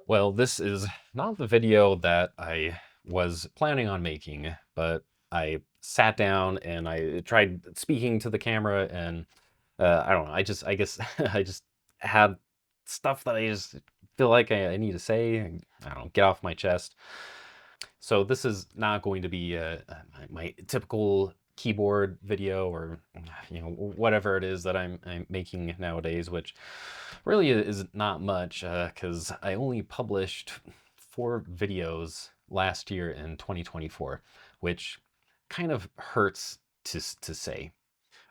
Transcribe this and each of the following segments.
Well, this is not the video that I was planning on making, but I sat down and I tried speaking to the camera and I don't know, I guess I just had stuff that I just feel like I need to say and I don't know, get off my chest. So this is not going to be my typical keyboard video or whatever it is that I'm making nowadays, which really is not much because I only published 4 videos last year in 2024, which kind of hurts to say.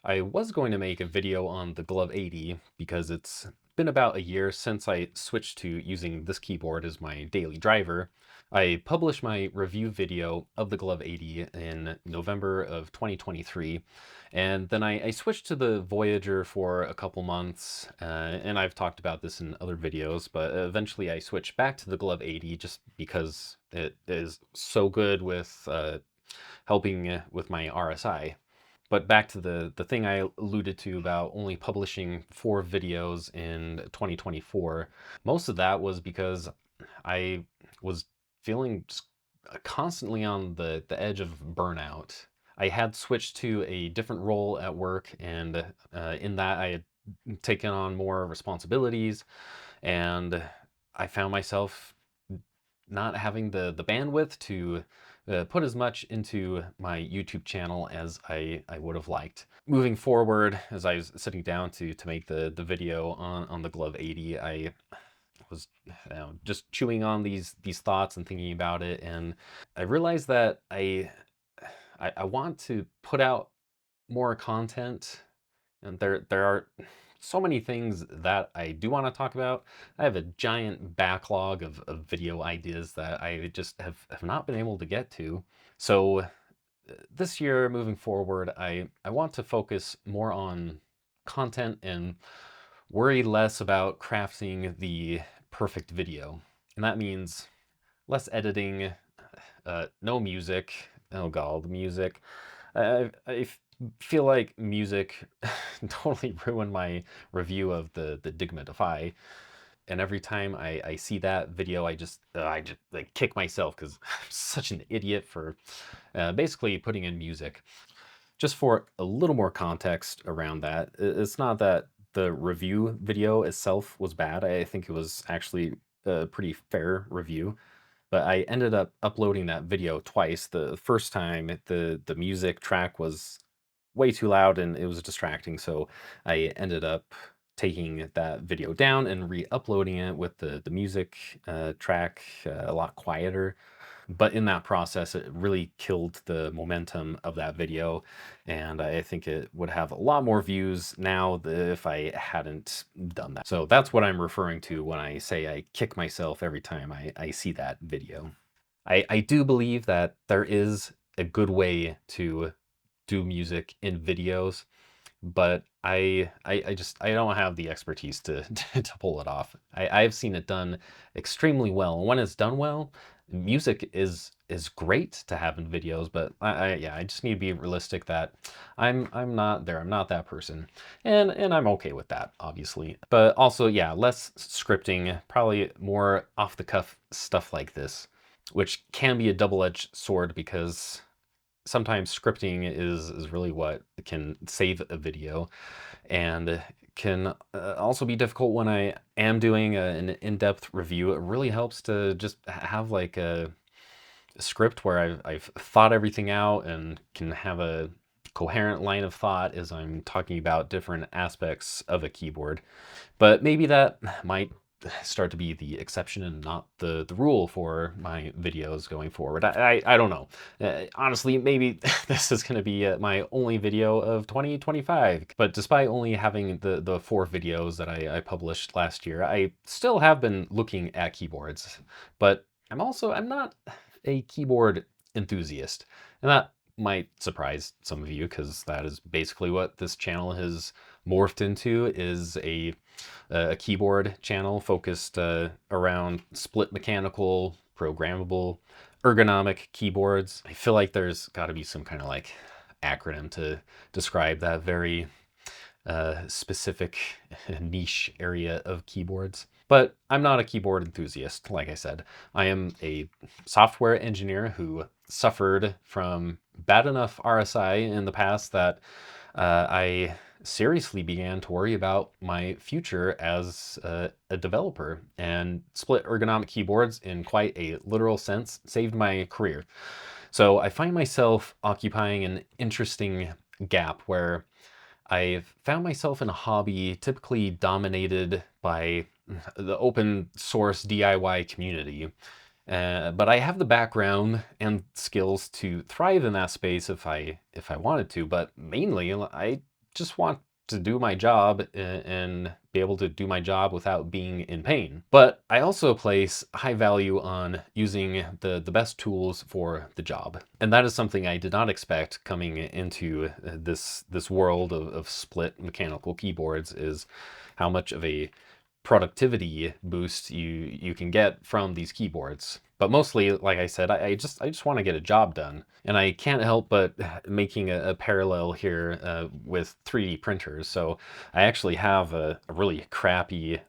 I was going to make a video on the Glove 80 because it's been about a year since I switched to using this keyboard as my daily driver. I published my review video of the Glove 80 in November of 2023, and then I switched to the Voyager for a couple months, and I've talked about this in other videos, but eventually I switched back to the Glove 80 just because it is so good with helping with my RSI. But back to the thing I alluded to about only publishing 4 videos in 2024, most of that was because I was feeling just constantly on the edge of burnout. I had switched to a different role at work, and in that I had taken on more responsibilities, and I found myself not having the bandwidth to put as much into my YouTube channel as I would have liked. Moving forward, as I was sitting down to make the video on the Glove 80, I was just chewing on these thoughts and thinking about it, and I realized that I want to put out more content, and there are so many things that I do want to talk about. I have a giant backlog of video ideas that I just have not been able to get to. So this year, moving forward, I want to focus more on content and worry less about crafting the perfect video. And that means less editing, no music. Oh god, the music. I feel like music totally ruined my review of the Digma Defy. And every time I see that video, I just like kick myself because I'm such an idiot for basically putting in music. Just for a little more context around that, it's not that the review video itself was bad. I think it was actually a pretty fair review, but I ended up uploading that video twice. The first time, the music track was way too loud and it was distracting, so I ended up taking that video down and re-uploading it with the music track a lot quieter. But in that process, it really killed the momentum of that video, and I think it would have a lot more views now if I hadn't done that. So that's what I'm referring to when I say I kick myself every time I see that video. I do believe that there is a good way to do music in videos, but I don't have the expertise to to pull it off. I've seen it done extremely well, and when it's done well, music is great to have in videos. But yeah, I just need to be realistic that I'm not there. I'm not that person, and I'm okay with that, obviously. But also, yeah, less scripting, probably more off the cuff stuff like this, which can be a double-edged sword because sometimes scripting is really what can save a video, and can also be difficult when I am doing an in-depth review. It really helps to just have like a script where I've thought everything out and can have a coherent line of thought as I'm talking about different aspects of a keyboard. But maybe that might start to be the exception and not the rule for my videos going forward. I don't know. Honestly, maybe this is going to be my only video of 2025. But despite only having the 4 videos that I published last year, I still have been looking at keyboards. But I'm not a keyboard enthusiast. And that might surprise some of you because that is basically what this channel has morphed into, is a keyboard channel focused around split mechanical, programmable, ergonomic keyboards. I feel like there's got to be some kind of like acronym to describe that very specific niche area of keyboards. But I'm not a keyboard enthusiast, like I said. I am a software engineer who suffered from bad enough RSI in the past that I seriously began to worry about my future as a developer, and split ergonomic keyboards, in quite a literal sense, saved my career. So I find myself occupying an interesting gap where I've found myself in a hobby typically dominated by the open source DIY community. But I have the background and skills to thrive in that space if I wanted to. But mainly, I just want to do my job and be able to do my job without being in pain. But I also place high value on using the best tools for the job. And that is something I did not expect coming into this world of split mechanical keyboards, is how much of a productivity boost you can get from these keyboards. But mostly, like I said, I just want to get a job done. And I can't help but making a parallel here with 3D printers. So I actually have a really crappy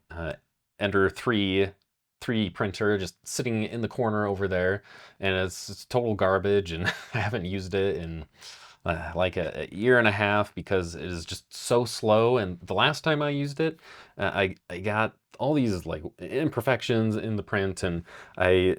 Ender 3D printer just sitting in the corner over there, and it's total garbage, and I haven't used it in like a year and a half because it is just so slow. And the last time I used it, I got all these like imperfections in the print, and I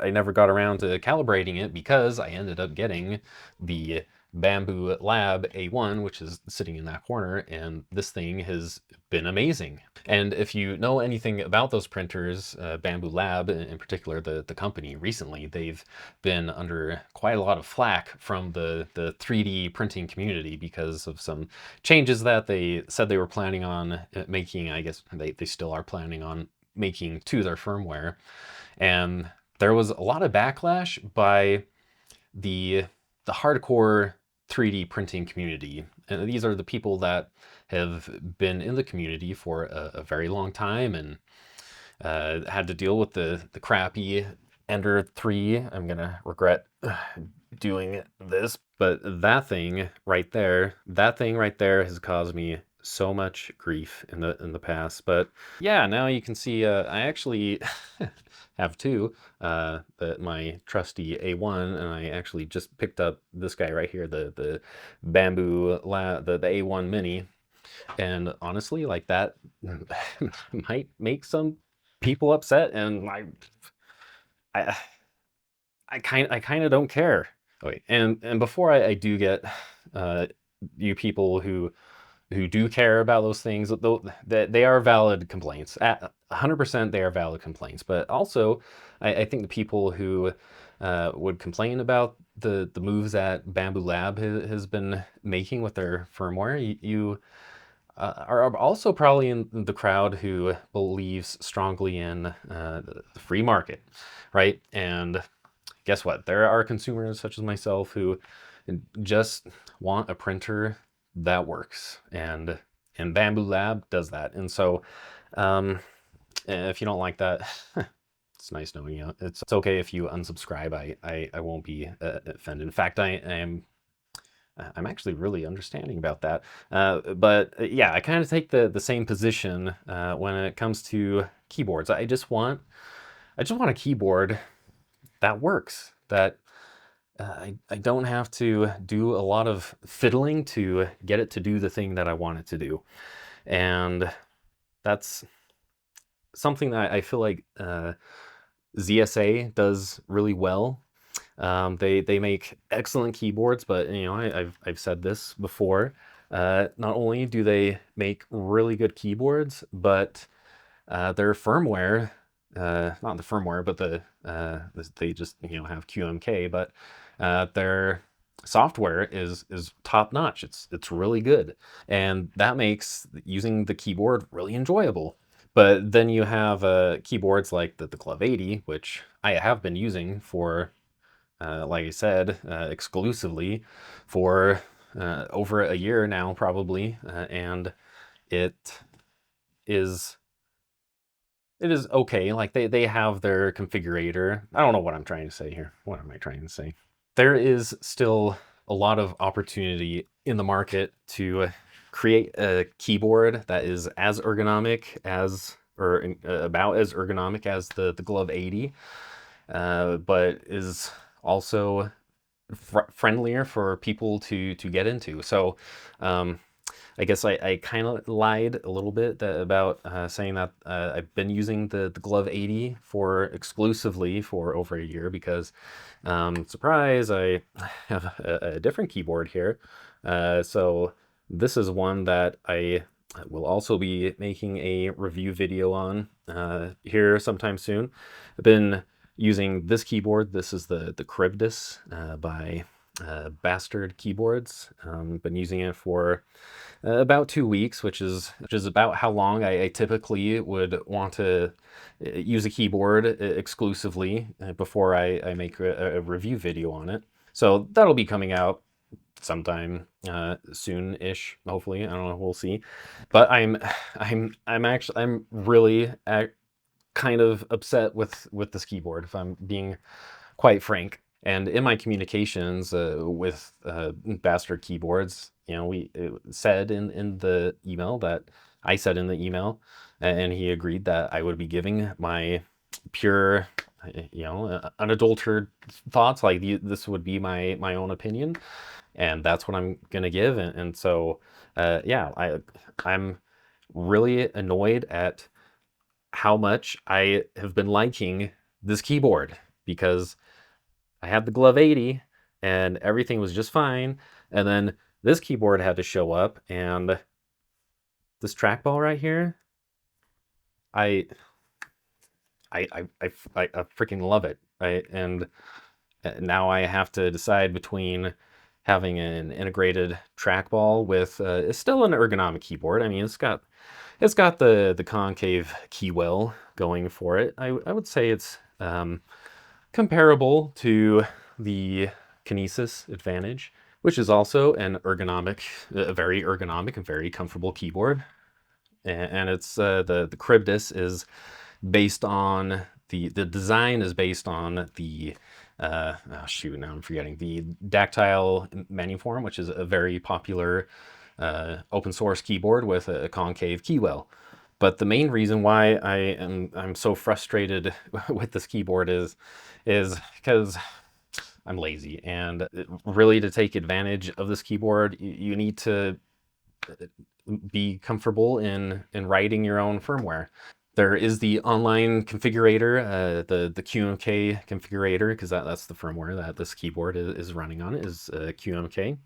never got around to calibrating it because I ended up getting the Bamboo Lab A1, which is sitting in that corner, and this thing has been amazing. And if you know anything about those printers, Bamboo Lab in particular, the company recently, they've been under quite a lot of flack from the 3D printing community because of some changes that they said they were planning on making. I guess they still are planning on making to their firmware. And there was a lot of backlash by the hardcore 3D printing community. And these are the people that have been in the community for a very long time and had to deal with the crappy Ender 3. I'm gonna regret doing this, but that thing right there, has caused me so much grief in the past. But yeah, now you can see I actually have two, my trusty A1, and I actually just picked up this guy right here, the Bamboo the A1 Mini. And honestly, like, that might make some people upset, and I I kind of don't care. Okay, and before I do get you people who do care about those things, though, that they are valid complaints. At 100%, they are valid complaints. But also, I think the people who would complain about the moves that Bamboo Lab has been making with their firmware, you are also probably in the crowd who believes strongly in the free market, right? And guess what? There are consumers such as myself who just want a printer that works, and Bamboo Lab does that. And so, if you don't like that, it's nice knowing you. It's okay if you unsubscribe. I won't be offended. In fact, I'm actually really understanding about that. But yeah, I kind of take the same position when it comes to keyboards. I just want a keyboard that works, that I don't have to do a lot of fiddling to get it to do the thing that I want it to do. And that's something that I feel like ZSA does really well. They make excellent keyboards, but you know, I've said this before. Not only do they make really good keyboards, but their firmware, not the firmware, but they just, you know, have QMK, but their software is top notch. It's really good, and that makes using the keyboard really enjoyable. But then you have keyboards like the Glove 80, which I have been using for, like I said, exclusively for over a year now, probably, and it is okay. Like, they have their configurator. I don't know what I'm trying to say here. What am I trying to say? There is still a lot of opportunity in the market to create a keyboard that is as ergonomic as, or about as ergonomic as the Glove 80, but is also friendlier for people to get into. So I guess I kind of lied a little bit about saying that I've been using the Glove 80 for exclusively for over a year because, surprise, I have a different keyboard here. So this is one that I will also be making a review video on here sometime soon. I've been using this keyboard. This is the Cribdis by Bastard Keyboards. Been using it for about 2 weeks, which is about how long I typically would want to use a keyboard exclusively before I make a review video on it. So that'll be coming out sometime soon-ish, hopefully. I don't know, we'll see. But I'm really kind of upset with this keyboard, if I'm being quite frank. And in my communications with Bastard Keyboards, you know, we said in the email that I said in the email, and he agreed that I would be giving my pure, you know, unadulterated thoughts. Like this would be my own opinion, and that's what I'm gonna give. And so, yeah, I'm really annoyed at how much I have been liking this keyboard because I had the Glove 80 and everything was just fine. And then this keyboard had to show up, and this trackball right here, I I freaking love it. And now I have to decide between having an integrated trackball with it's still an ergonomic keyboard. I mean, it's got the concave keywell going for it. I would say it's comparable to the Kinesis Advantage, which is also an ergonomic, a very ergonomic and very comfortable keyboard. And it's the Cribdis is based on the design is based on the oh shoot, now I'm forgetting, the Dactyle Manuform, which is a very popular open source keyboard with a concave keywell. But the main reason why I'm so frustrated with this keyboard is because I'm lazy, and really to take advantage of this keyboard, you need to be comfortable in writing your own firmware. There is the online configurator, the QMK configurator, because that's the firmware that this keyboard is running on, is QMK.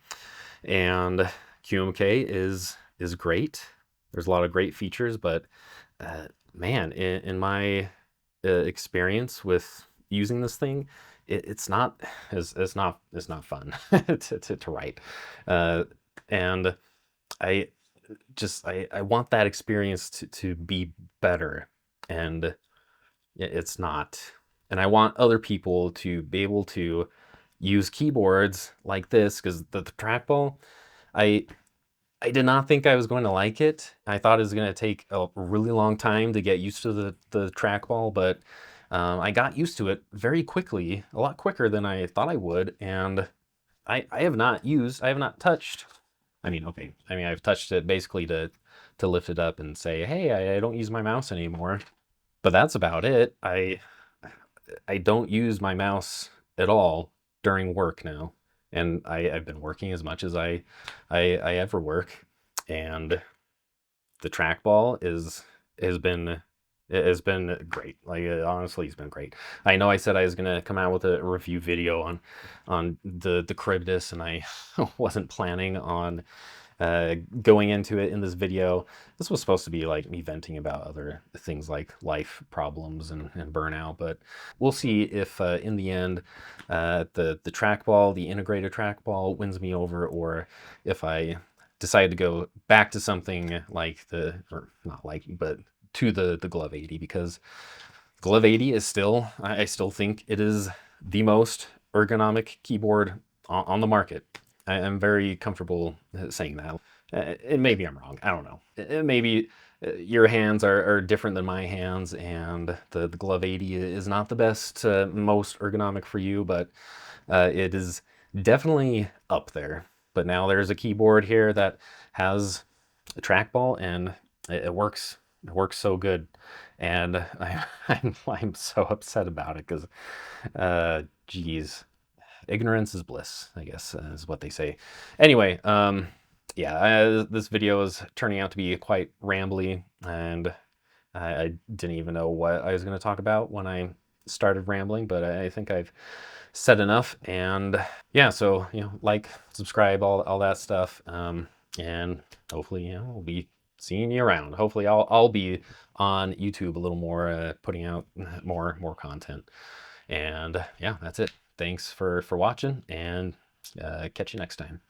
And QMK is great. There's a lot of great features, but man, in my experience with using this thing, it's not fun to write, and I I want that experience to be better, and it's not. And I want other people to be able to use keyboards like this, because the trackball, I I did not think I was going to like it. I thought it was going to take a really long time to get used to the trackball, but I got used to it very quickly, a lot quicker than I thought I would. And I have not touched. I mean, okay, I mean, I've touched it basically to lift it up and say, hey, I don't use my mouse anymore. But that's about it. I don't use my mouse at all during work now, and I've been working as much as I ever work, and the trackball has been great. Like honestly, it's been great. I know I said I was gonna come out with a review video on the Cribdis, and I wasn't planning on going into it in this video. This was supposed to be like me venting about other things like life problems and burnout, but we'll see if in the end the trackball, the integrated trackball, wins me over, or if I decide to go back to something like or not like, but to the Glove 80, because Glove 80 is still, I still think it is the most ergonomic keyboard on the market. I'm very comfortable saying that. Maybe I'm wrong. I don't know. Maybe your hands are different than my hands, and the Glove 80 is not the best, most ergonomic for you, but it is definitely up there. But now there's a keyboard here that has a trackball, and it works. It works so good, and I'm so upset about it because, geez, ignorance is bliss, I guess, is what they say. Anyway, yeah, this video is turning out to be quite rambly, and I didn't even know what I was going to talk about when I started rambling, but I think I've said enough. And yeah, so, like, subscribe, all that stuff. And hopefully, we'll be seeing you around. Hopefully I'll be on YouTube a little more, putting out more content. And yeah, that's it. Thanks for watching, and catch you next time.